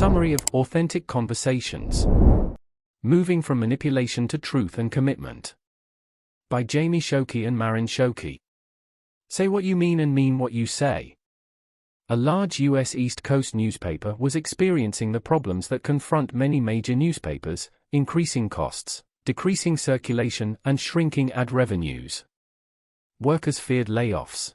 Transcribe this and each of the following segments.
Summary of Authentic Conversations. Moving from Manipulation to Truth and Commitment. By Showkeir and Maren Showkeir. Say what you mean and mean what you say. A large U.S. East Coast newspaper was experiencing the problems that confront many major newspapers: increasing costs, decreasing circulation, and shrinking ad revenues. Workers feared layoffs.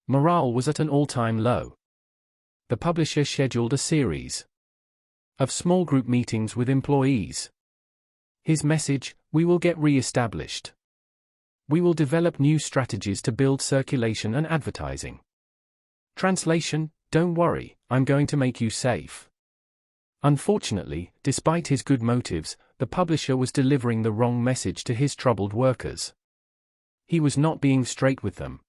Morale was at an all-time low. The publisher scheduled a series of small group meetings with employees. His message: we will get re-established. We will develop new strategies to build circulation and advertising. Translation: don't worry, I'm going to make you safe. Unfortunately, despite his good motives, the publisher was delivering the wrong message to his troubled workers. He was not being straight with them.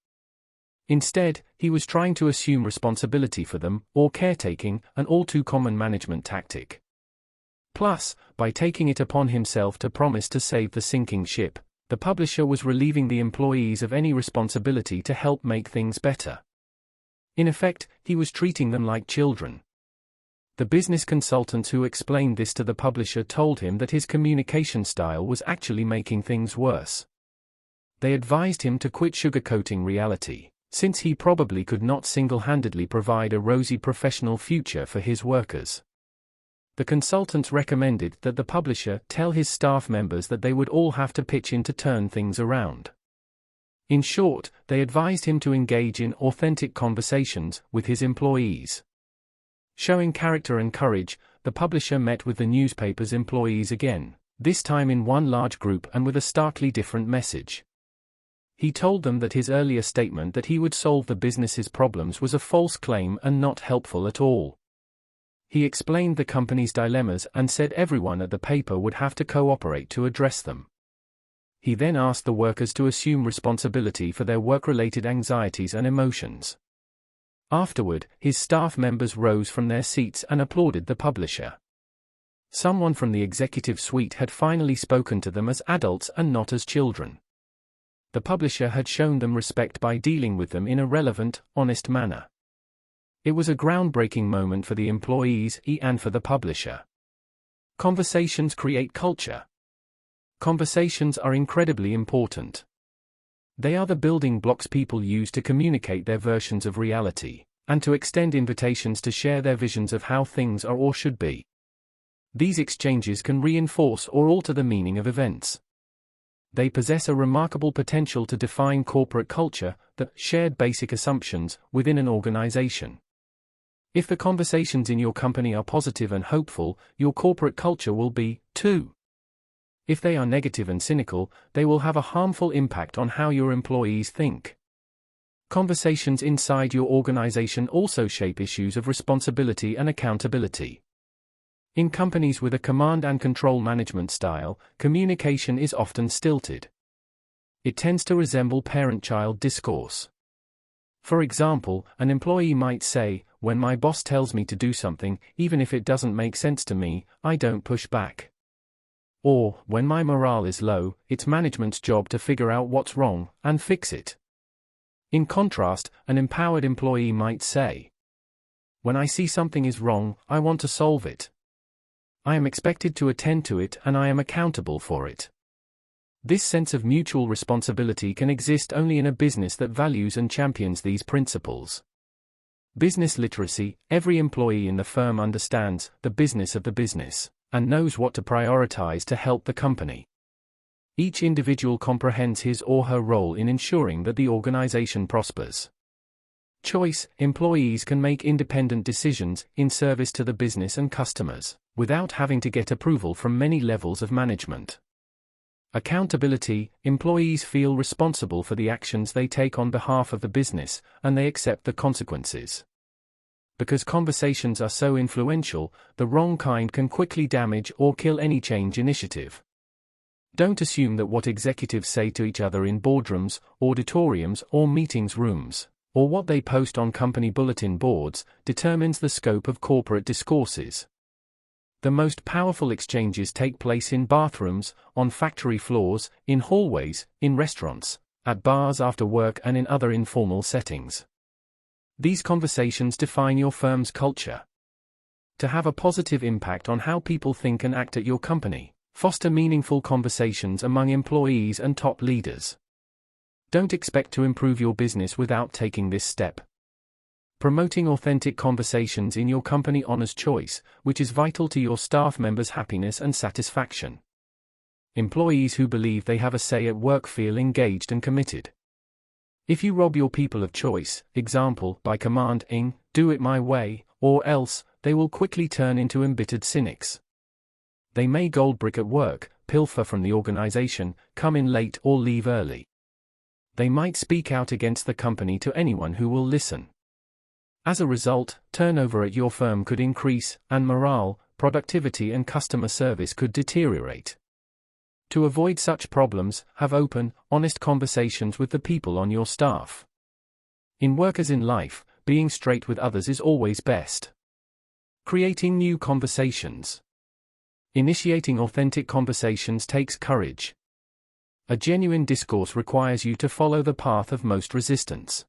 Instead, he was trying to assume responsibility for them, or caretaking, an all-too-common management tactic. Plus, by taking it upon himself to promise to save the sinking ship, the publisher was relieving the employees of any responsibility to help make things better. In effect, he was treating them like children. The business consultants who explained this to the publisher told him that his communication style was actually making things worse. They advised him to quit sugarcoating reality, since he probably could not single-handedly provide a rosy professional future for his workers. The consultants recommended that the publisher tell his staff members that they would all have to pitch in to turn things around. In short, they advised him to engage in authentic conversations with his employees. Showing character and courage, the publisher met with the newspaper's employees again, this time in one large group and with a starkly different message. He told them that his earlier statement that he would solve the business's problems was a false claim and not helpful at all. He explained the company's dilemmas and said everyone at the paper would have to cooperate to address them. He then asked the workers to assume responsibility for their work-related anxieties and emotions. Afterward, his staff members rose from their seats and applauded the publisher. Someone from the executive suite had finally spoken to them as adults and not as children. The publisher had shown them respect by dealing with them in a relevant, honest manner. It was a groundbreaking moment for the employees and for the publisher. Conversations create culture. Conversations are incredibly important. They are the building blocks people use to communicate their versions of reality, and to extend invitations to share their visions of how things are or should be. These exchanges can reinforce or alter the meaning of events. They possess a remarkable potential to define corporate culture, the shared basic assumptions within an organization. If the conversations in your company are positive and hopeful, your corporate culture will be, too. If they are negative and cynical, they will have a harmful impact on how your employees think. Conversations inside your organization also shape issues of responsibility and accountability. In companies with a command and control management style, communication is often stilted. It tends to resemble parent-child discourse. For example, an employee might say, "When my boss tells me to do something, even if it doesn't make sense to me, I don't push back." Or, "When my morale is low, it's management's job to figure out what's wrong and fix it." In contrast, an empowered employee might say, "When I see something is wrong, I want to solve it. I am expected to attend to it and I am accountable for it." This sense of mutual responsibility can exist only in a business that values and champions these principles. Business literacy: every employee in the firm understands the business of the business and knows what to prioritize to help the company. Each individual comprehends his or her role in ensuring that the organization prospers. Choice: employees can make independent decisions in service to the business and customers, without having to get approval from many levels of management. Accountability: employees feel responsible for the actions they take on behalf of the business, and they accept the consequences. Because conversations are so influential, the wrong kind can quickly damage or kill any change initiative. Don't assume that what executives say to each other in boardrooms, auditoriums, or meetings rooms, or what they post on company bulletin boards, determines the scope of corporate discourses. The most powerful exchanges take place in bathrooms, on factory floors, in hallways, in restaurants, at bars after work, and in other informal settings. These conversations define your firm's culture. To have a positive impact on how people think and act at your company, foster meaningful conversations among employees and top leaders. Don't expect to improve your business without taking this step. Promoting authentic conversations in your company honors choice, which is vital to your staff members' happiness and satisfaction. Employees who believe they have a say at work feel engaged and committed. If you rob your people of choice, example, by commanding, "Do it my way," or else, they will quickly turn into embittered cynics. They may goldbrick at work, pilfer from the organization, come in late or leave early. They might speak out against the company to anyone who will listen. As a result, turnover at your firm could increase, and morale, productivity and customer service could deteriorate. To avoid such problems, have open, honest conversations with the people on your staff. In work as in life, being straight with others is always best. Creating new conversations. Initiating authentic conversations takes courage. A genuine discourse requires you to follow the path of most resistance.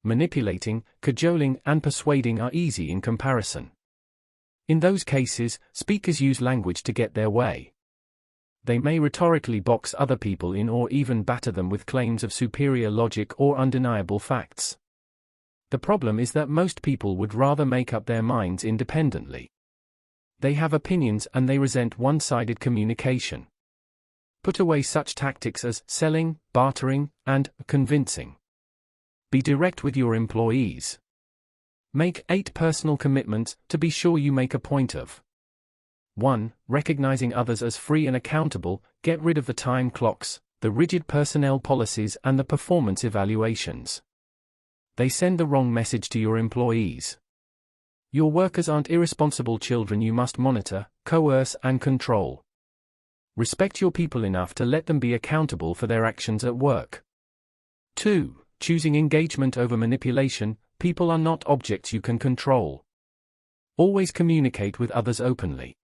Manipulating, cajoling, and persuading are easy in comparison. In those cases, speakers use language to get their way. They may rhetorically box other people in or even batter them with claims of superior logic or undeniable facts. The problem is that most people would rather make up their minds independently. They have opinions and they resent one-sided communication. Put away such tactics as selling, bartering, and convincing. Be direct with your employees. Make 8 personal commitments to be sure you make a point of. 1. Recognizing others as free and accountable. Get rid of the time clocks, the rigid personnel policies and the performance evaluations. They send the wrong message to your employees. Your workers aren't irresponsible children you must monitor, coerce and control. Respect your people enough to let them be accountable for their actions at work. 2. Choosing engagement over manipulation. People are not objects you can control. Always communicate with others openly.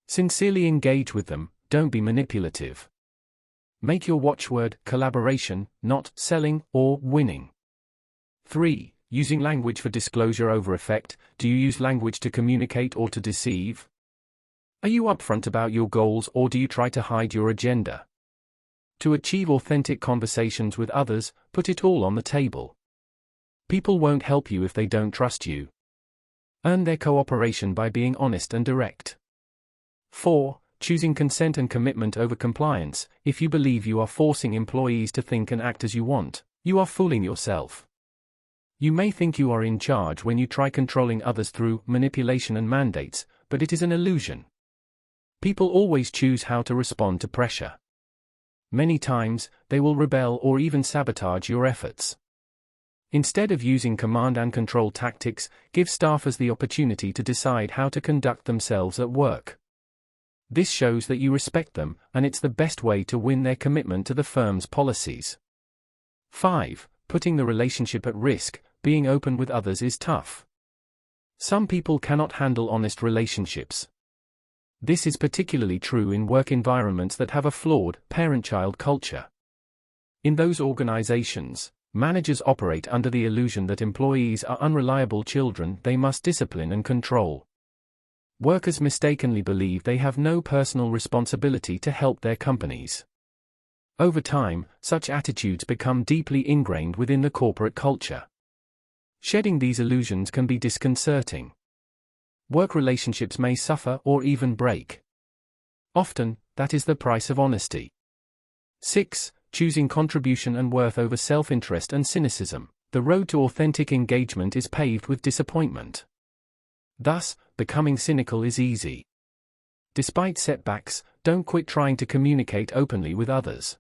Sincerely engage with them, don't be manipulative. Make your watchword collaboration, not selling or winning. 3. Using language for disclosure over effect. Do you use language to communicate or to deceive? Are you upfront about your goals or do you try to hide your agenda? To achieve authentic conversations with others, put it all on the table. People won't help you if they don't trust you. Earn their cooperation by being honest and direct. 4. Choosing consent and commitment over compliance. If you believe you are forcing employees to think and act as you want, you are fooling yourself. You may think you are in charge when you try controlling others through manipulation and mandates, but it is an illusion. People always choose how to respond to pressure. Many times, they will rebel or even sabotage your efforts. Instead of using command and control tactics, give staffers the opportunity to decide how to conduct themselves at work. This shows that you respect them, and it's the best way to win their commitment to the firm's policies. 5. Putting the relationship at risk. Being open with others is tough. Some people cannot handle honest relationships. This is particularly true in work environments that have a flawed parent-child culture. In those organizations, managers operate under the illusion that employees are unreliable children they must discipline and control. Workers mistakenly believe they have no personal responsibility to help their companies. Over time, such attitudes become deeply ingrained within the corporate culture. Shedding these illusions can be disconcerting. Work relationships may suffer or even break. Often, that is the price of honesty. 6. Choosing contribution and worth over self-interest and cynicism. The road to authentic engagement is paved with disappointment. Thus, becoming cynical is easy. Despite setbacks, don't quit trying to communicate openly with others.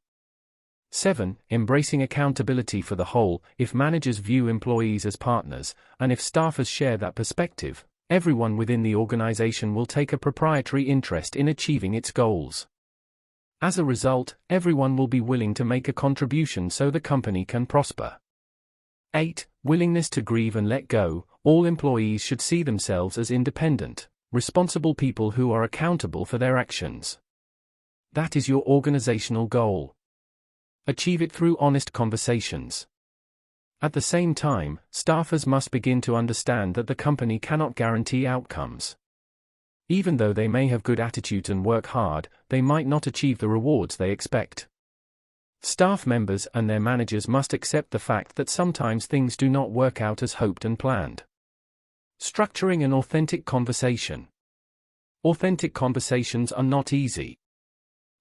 7. Embracing accountability for the whole. If managers view employees as partners, and if staffers share that perspective, everyone within the organization will take a proprietary interest in achieving its goals. As a result, everyone will be willing to make a contribution so the company can prosper. 8. Willingness to grieve and let go. All employees should see themselves as independent, responsible people who are accountable for their actions. That is your organizational goal. Achieve it through honest conversations. At the same time, staffers must begin to understand that the company cannot guarantee outcomes. Even though they may have good attitudes and work hard, they might not achieve the rewards they expect. Staff members and their managers must accept the fact that sometimes things do not work out as hoped and planned. Structuring an authentic conversation. Authentic conversations are not easy.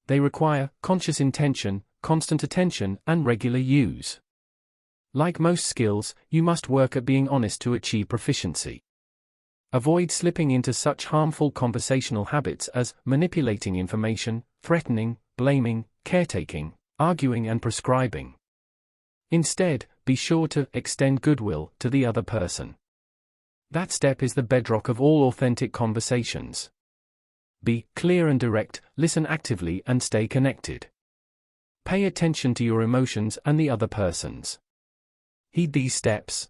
They require conscious intention, constant attention, and regular use. Like most skills, you must work at being honest to achieve proficiency. Avoid slipping into such harmful conversational habits as manipulating information, threatening, blaming, caretaking, arguing, and prescribing. Instead, be sure to extend goodwill to the other person. That step is the bedrock of all authentic conversations. Be clear and direct, listen actively, and stay connected. Pay attention to your emotions and the other person's. Heed these steps.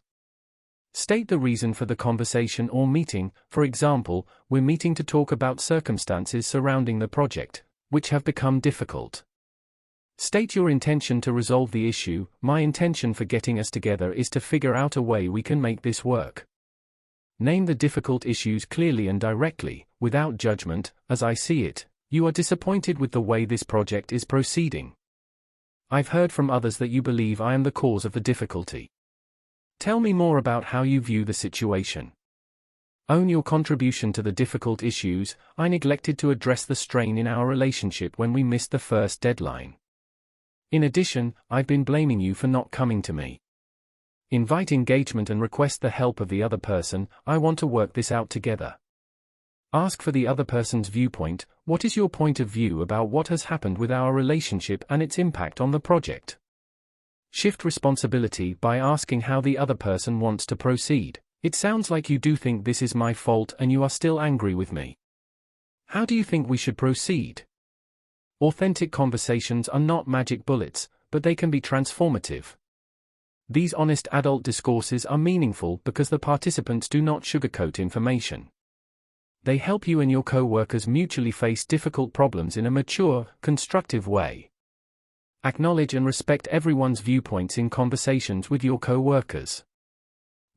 State the reason for the conversation or meeting. For example, we're meeting to talk about circumstances surrounding the project, which have become difficult. State your intention to resolve the issue. My intention for getting us together is to figure out a way we can make this work. Name the difficult issues clearly and directly, without judgment. As I see it, you are disappointed with the way this project is proceeding. I've heard from others that you believe I am the cause of the difficulty. Tell me more about how you view the situation. Own your contribution to the difficult issues. I neglected to address the strain in our relationship when we missed the first deadline. In addition, I've been blaming you for not coming to me. Invite engagement and request the help of the other person. I want to work this out together. Ask for the other person's viewpoint. What is your point of view about what has happened with our relationship and its impact on the project? Shift responsibility by asking how the other person wants to proceed. It sounds like you do think this is my fault and you are still angry with me. How do you think we should proceed? Authentic conversations are not magic bullets, but they can be transformative. These honest adult discourses are meaningful because the participants do not sugarcoat information. They help you and your co-workers mutually face difficult problems in a mature, constructive way. Acknowledge and respect everyone's viewpoints in conversations with your co-workers.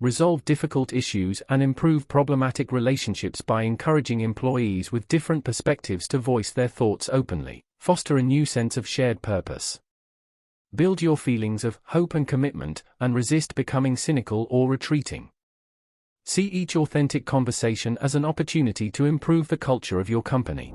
Resolve difficult issues and improve problematic relationships by encouraging employees with different perspectives to voice their thoughts openly. Foster a new sense of shared purpose. Build your feelings of hope and commitment, and resist becoming cynical or retreating. See each authentic conversation as an opportunity to improve the culture of your company.